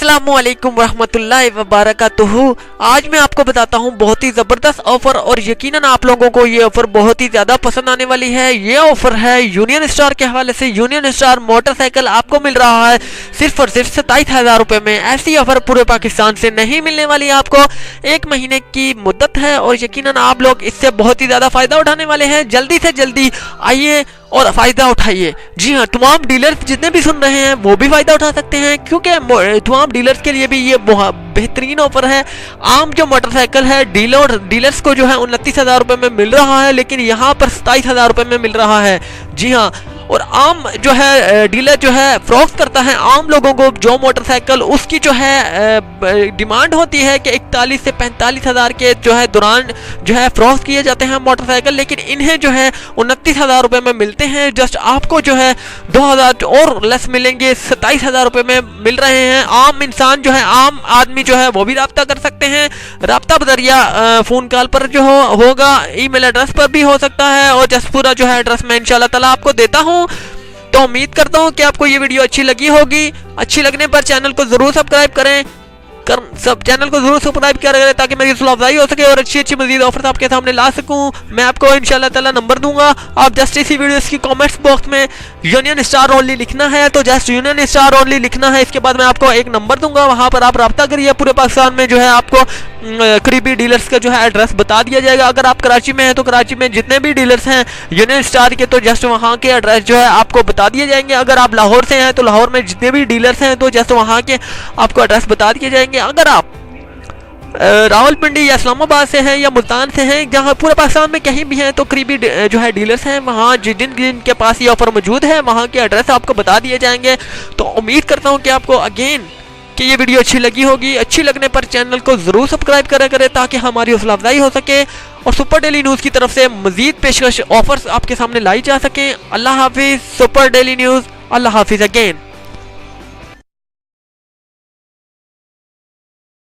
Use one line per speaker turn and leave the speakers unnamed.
अस्सलामुअलैकुम रहमतुल्लाहि व बरकातुहू। आज मैं आपको बताता हूँ बहुत ही ज़बरदस्त ऑफ़र और यकीनन आप लोगों को ये ऑफ़र बहुत ही ज़्यादा पसंद आने वाली है। ये ऑफ़र है यूनियन स्टार के हवाले से। यूनियन स्टार मोटरसाइकिल आपको मिल रहा है सिर्फ और सिर्फ 27,000 रुपये में। ऐसी ऑफ़र पूरे पाकिस्तान से नहीं मिलने वाली है। आपको 1 महीने की मुद्दत है और यकीनन आप लोग इससे बहुत ही ज़्यादा फ़ायदा उठाने वाले हैं। जल्दी से जल्दी आइए और फ़ायदा उठाइए। जी हाँ, तमाम डीलर्स जितने भी सुन रहे हैं वो भी फ़ायदा उठा सकते हैं, क्योंकि तमाम डीलर्स के लिए भी ये बहुत बेहतरीन ऑफर है। आम जो मोटरसाइकिल है डीलर्स को जो है 29,000 रुपये में मिल रहा है, लेकिन यहाँ पर 27,000 रुपये में मिल रहा है। जी हाँ, और आम जो है डीलर जो है फरोख्त करता है आम लोगों को जो मोटरसाइकिल, उसकी जो है डिमांड होती है कि 41 से 45,000 के जो है दौरान जो है फरोख्त किए जाते हैं मोटरसाइकिल, लेकिन इन्हें जो है 29,000 रुपये में मिलते हैं। जस्ट आपको जो है 2,000 और लेस मिलेंगे, 27,000 रुपये में मिल रहे हैं। आम इंसान जो है, आम आदमी जो है वो भी रब्ता कर सकते हैं। रब्ता बदरिया फ़ोन कॉल पर जो होगा, ईमेल एड्रेस पर भी हो सकता है, और जस्ट पूरा जो है एड्रेस मैं इंशाल्लाह ताला आपको देता हूँ। तो उम्मीद करता हूँ कि आपको ये वीडियो अच्छी लगी होगी। अच्छी लगने पर चैनल को जरूर सब्सक्राइब करें, चैनल को जरूर सब्सक्राइब करें ताकि मेरी हौसला अफजाई हो सके और अच्छी अच्छी मजीद ऑफर्स आपके सामने ला सकूं। मैं आपको इंशाल्लाह ताला नंबर दूंगा। आप जस्ट इसी वीडियो की कमेंट्स बॉक्स में यूनियन स्टार ओनली लिखना है, तो जस्ट यूनियन स्टार ओनली लिखना है। इसके बाद मैं आपको एक नंबर दूंगा, वहां पर आप रब्ता करिए। पूरे पाकिस्तान में जो है आपको करीबी डीलर्स का जो है एड्रेस बता दिया जाएगा। अगर आप कराची में हैं तो कराची में जितने भी डीलर्स हैं यूनियन स्टार के, तो जस्ट वहाँ के एड्रेस जो है आपको बता दिए जाएंगे। अगर आप लाहौर से हैं तो लाहौर में जितने भी डीलर्स हैं तो जस्ट वहाँ के आपको एड्रेस बता दिए जाएंगे। अगर आप रावलपिंडी या इस्लामाबाद से हैं या मुल्तान से हैं, जहाँ पूरे पाकिस्तान में कहीं भी हैं, तो करीबी जो है डीलर्स हैं वहाँ जिनके पास ये ऑफर मौजूद है वहाँ के एड्रेस आपको बता दिए जाएंगे। तो उम्मीद करता हूँ कि आपको अगेन कि ये वीडियो अच्छी लगी होगी। अच्छी लगने पर चैनल को ज़रूर सब्सक्राइब करें ताकि हमारी हौसला अफजाई हो सके और सुपर डेली न्यूज़ की तरफ से मज़ीद पेशकश ऑफर्स आपके सामने लाई जा सकें। अल्लाह हाफिज़। सुपर डेली न्यूज़, अल्लाह हाफिज़ अगेन।